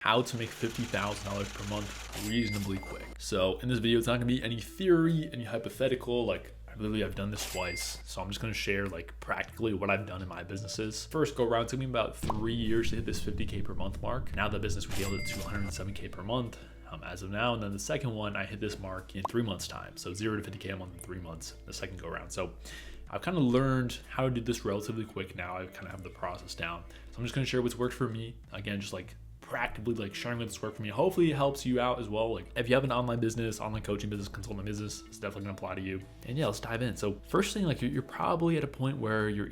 how to make $50,000 per month reasonably quick. So in this video, it's not gonna be any theory, any hypothetical, like I've done this twice. So I'm just gonna share like practically what I've done in my businesses. First go around, it took me about 3 years to hit this 50K per month mark. Now the business we scaled it to 107K per month as of now. And then the second one, I hit this mark in 3 months time. So 0 to 50K a month in 3 months, the second go around. So I've kind of learned how to do this relatively quick now. I kind of have the process down. So I'm just gonna share what's worked for me. Again, just like practically like sharing what's worked for me. Hopefully it helps you out as well. Like if you have an online business, online coaching business, consulting business, it's definitely gonna apply to you. And yeah, let's dive in. So first thing, like you're probably at a point where you're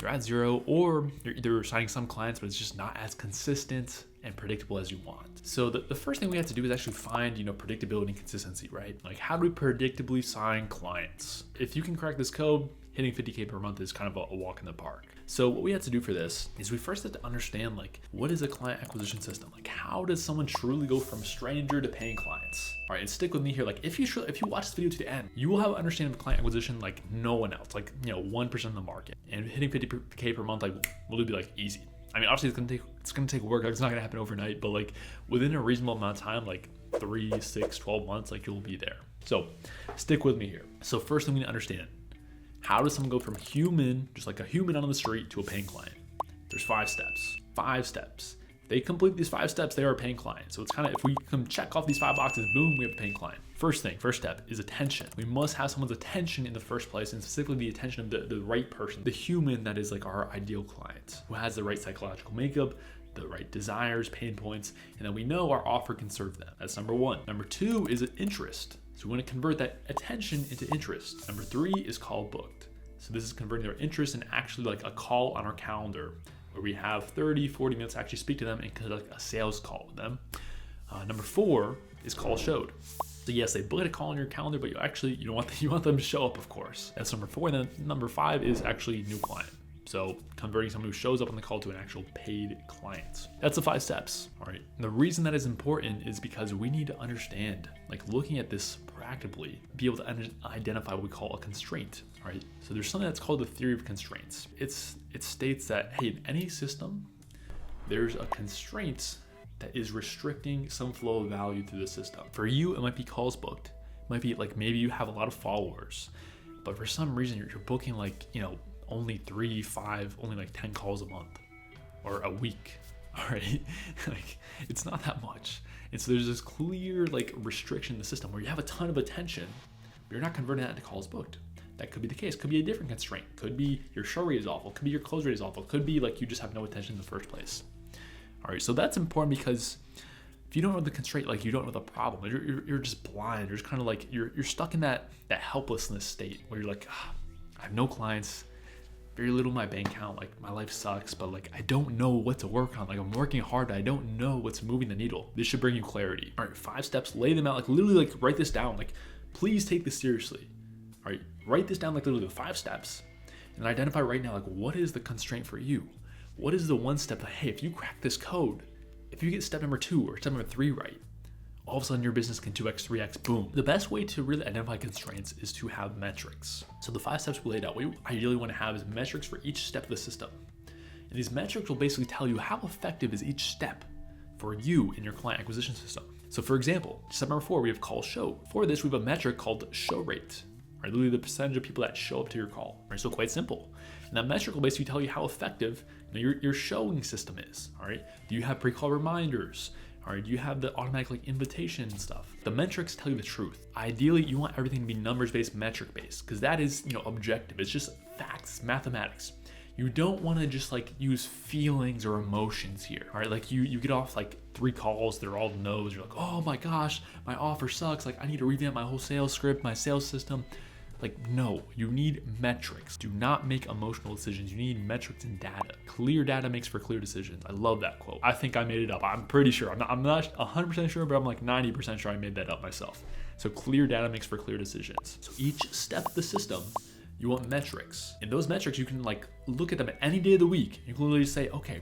at zero or you're either signing some clients, but it's just not as consistent and predictable as you want. So the first thing we have to do is actually find, predictability and consistency, right? Like how do we predictably sign clients? If you can crack this code, hitting 50K per month is kind of a walk in the park. So what we have to do for this is we first have to understand like what is a client acquisition system? Like how does someone truly go from stranger to paying clients? All right, and stick with me here. Like if you watch this video to the end, you will have an understanding of client acquisition like no one else, like 1% of the market. And hitting 50K per month like will be like easy. I mean, obviously it's gonna take work. Like, it's not gonna happen overnight, but like within a reasonable amount of time, like 3, 6, 12 months, like you'll be there. So stick with me here. So first thing we need to understand, how does someone go from human, just like a human on the street, to a paying client? There's 5 steps. 5 steps. If they complete these 5 steps, they are a paying client. So it's kind of, if we can check off these 5 boxes, boom, we have a paying client. First step is attention. We must have someone's attention in the first place, and specifically the attention of the right person, the human that is like our ideal client, who has the right psychological makeup, the right desires, pain points, and then we know our offer can serve them. That's number 1. Number 2 is interest. So we want to convert that attention into interest. Number 3 is call booked. So this is converting their interest and actually like a call on our calendar where we have 30, 40 minutes to actually speak to them and conduct a sales call with them. Number 4 is call showed. So yes, they book a call on your calendar, but you want them to show up, of course. That's number 4. And then number 5 is actually new client. So converting someone who shows up on the call to an actual paid client. That's the 5 steps, all right? And the reason that is important is because we need to understand, like looking at this practically, be able to identify what we call a constraint, all right? So there's something that's called the theory of constraints. It states that, hey, in any system, there's a constraint that is restricting some flow of value through the system. For you, it might be calls booked. It might be like maybe you have a lot of followers, but for some reason you're booking like, only 3, 5, only like 10 calls a month or a week, all right? Like it's not that much. And so there's this clear like restriction in the system where you have a ton of attention, but you're not converting that into calls booked. That could be the case. Could be a different constraint. Could be your show rate is awful. Could be your close rate is awful. Could be like you just have no attention in the first place. All right, so that's important because if you don't know the constraint, like you don't know the problem, you're just blind. You're just kind of like you're stuck in that helplessness state where you're like, I have no clients, very little in my bank account, like my life sucks, but like I don't know what to work on. Like I'm working hard, but I don't know what's moving the needle. This should bring you clarity. All right, 5 steps, lay them out, like literally like write this down. Like please take this seriously. All right, write this down like literally the 5 steps and identify right now, like what is the constraint for you? What is the one step that, hey, if you crack this code, if you get step number 2 or step number 3 right, all of a sudden your business can 2x, 3x, boom. The best way to really identify constraints is to have metrics. So the 5 steps we laid out, what you ideally want to have is metrics for each step of the system. And these metrics will basically tell you how effective is each step for you in your client acquisition system. So for example, step number 4, we have call show. For this, we have a metric called show rate, right? Literally the percentage of people that show up to your call, right? So quite simple. And that metric will basically tell you how effective your showing system is, all right? Do you have pre-call reminders? All right, do you have the automatic like invitation and stuff? The metrics tell you the truth. Ideally, you want everything to be numbers-based, metric-based, because that is, objective. It's just facts, mathematics. You don't want to just like use feelings or emotions here, all right? Like you get off like 3 calls, they're all no's. You're like, oh my gosh, my offer sucks. Like I need to revamp my whole sales script, my sales system. Like, no, you need metrics. Do not make emotional decisions. You need metrics and data. Clear data makes for clear decisions. I love that quote. I think I made it up. I'm pretty sure. I'm not 100% sure, but I'm like 90% sure I made that up myself. So clear data makes for clear decisions. So each step of the system, you want metrics. And those metrics, you can like look at them any day of the week. You can literally say, okay,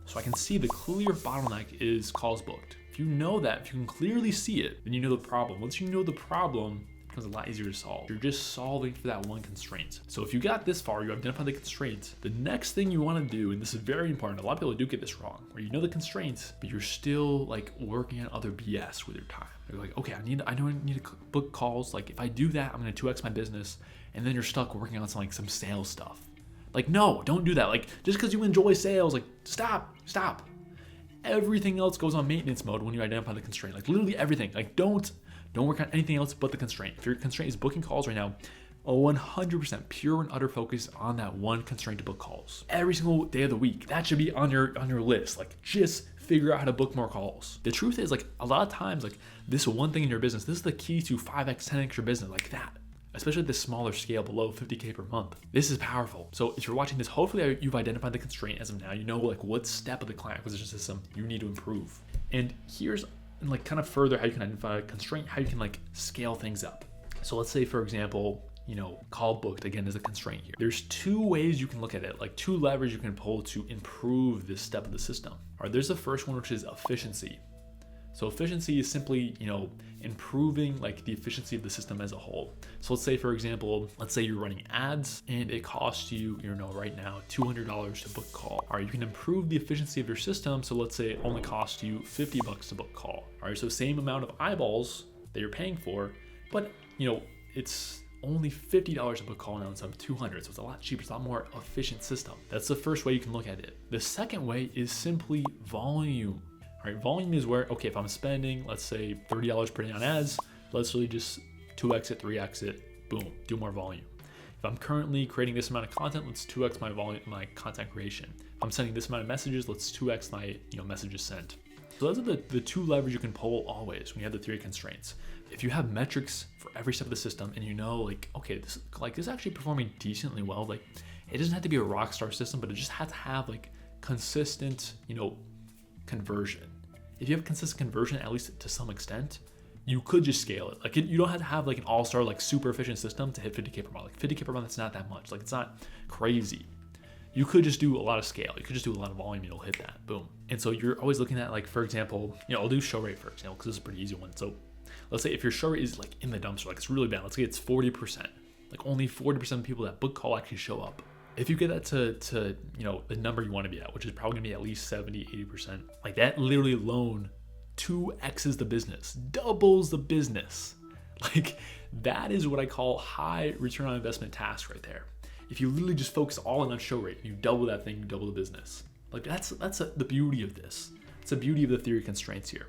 so I can see the clear bottleneck is calls booked. If you know that, if you can clearly see it, then you know the problem. Once you know the problem, becomes a lot easier to solve. You're just solving for that one constraint. So if you got this far, you identify the constraint, the next thing you want to do, and this is very important, a lot of people do get this wrong, where you know the constraints, but you're still like working on other BS with your time. You're like, okay, I know I need to book calls. Like if I do that, I'm going to 2x my business. And then you're stuck working on some sales stuff. Like, no, don't do that. Like just because you enjoy sales, like stop. Everything else goes on maintenance mode when you identify the constraint. Like literally everything. Like don't work on anything else but the constraint. If your constraint is booking calls right now, 100% pure and utter focus on that one constraint to book calls. Every single day of the week, that should be on your list. Like just figure out how to book more calls. The truth is, like a lot of times, like this one thing in your business, this is the key to 5x, 10x your business, like that. Especially at this smaller scale below 50K per month. This is powerful. So if you're watching this, hopefully you've identified the constraint as of now. You know like what step of the client acquisition system you need to improve. And here's like kind of further how you can identify a constraint, how you can like scale things up. So let's say for example, call booked again is a constraint here. There's two ways you can look at it, like two levers you can pull to improve this step of the system. All right, there's the first one, which is efficiency. So efficiency is simply, improving like the efficiency of the system as a whole. So let's say, for example, let's say you're running ads and it costs you, right now, $200 to book call. All right, you can improve the efficiency of your system. So let's say it only costs you $50 to book call. All right, so same amount of eyeballs that you're paying for, but it's only $50 to book call now instead of $200. So it's a lot cheaper. It's a lot more efficient system. That's the first way you can look at it. The second way is simply volume. All right, volume is where, okay, if I'm spending, let's say $30 per day on ads, let's really just 2x it, 3x it, boom, do more volume. If I'm currently creating this amount of content, let's 2x my volume, my content creation. If I'm sending this amount of messages, let's 2x my messages sent. So those are the two levers you can pull always when you have the three constraints. If you have metrics for every step of the system and like, okay, this is actually performing decently well, like it doesn't have to be a rock star system, but it just has to have like consistent, conversion. If you have consistent conversion, at least to some extent, you could just scale it. Like you don't have to have like an all-star, like super efficient system to hit 50K per month. Like 50K per month, it's not that much. Like it's not crazy. You could just do a lot of scale. You could just do a lot of volume. You'll hit that, boom. And so you're always looking at like, for example, I'll do show rate for example, because this is a pretty easy one. So let's say if your show rate is like in the dumpster, like it's really bad. Let's say it's 40%. Like only 40% of people that book call actually show up. If you get that to the number you want to be at, which is probably gonna be at least 70, 80%, like that literally alone 2x's the business, doubles the business. Like that is what I call high return on investment task right there. If you literally just focus all in on show rate, you double that thing, you double the business. Like that's the beauty of this. It's the beauty of the theory of constraints here.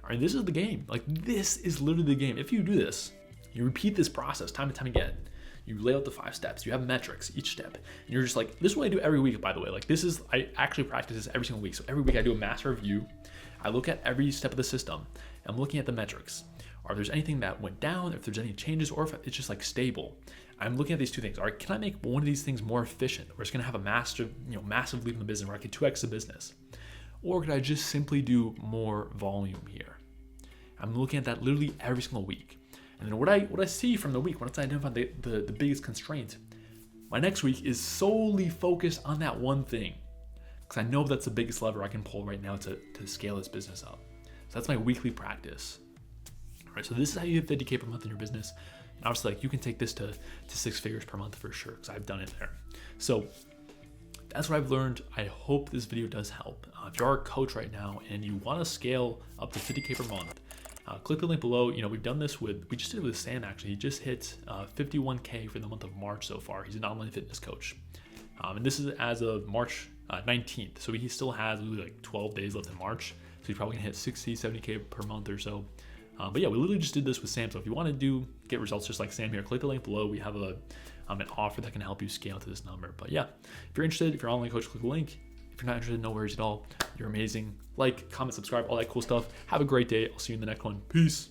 All right, this is the game. Like this is literally the game. If you do this, you repeat this process time and time again. You lay out the 5 steps, you have metrics each step, and you're just like, this is what I do every week, by the way. Like I actually practice this every single week. So every week I do a master review. I look at every step of the system. I'm looking at the metrics. Or if there's anything that went down, if there's any changes, or if it's just like stable. I'm looking at these two things. All right, can I make one of these things more efficient? Or it's gonna have a massive leap in the business where I can 2x the business? Or could I just simply do more volume here? I'm looking at that literally every single week. And then what I see from the week, once I identify the biggest constraint, my next week is solely focused on that one thing. Because I know that's the biggest lever I can pull right now to scale this business up. So that's my weekly practice. All right, so this is how you hit 50K per month in your business. And obviously, like you can take this to 6 figures per month for sure, because I've done it there. So that's what I've learned. I hope this video does help. If you are a coach right now and you want to scale up to 50K per month, click the link below. We've done this we just did it with Sam actually. He just hit 51K for the month of March so far. He's an online fitness coach. And this is as of March 19th. So he still has really like 12 days left in March. So he's probably gonna hit 60, 70K per month or so. But yeah, we literally just did this with Sam. So if you want to get results just like Sam here, click the link below. We have an offer that can help you scale to this number. But yeah, if you're interested, if you're an online coach, click the link. If you're not interested, no worries at all. You're amazing. Like, comment, subscribe, all that cool stuff. Have a great day. I'll see you in the next one. Peace.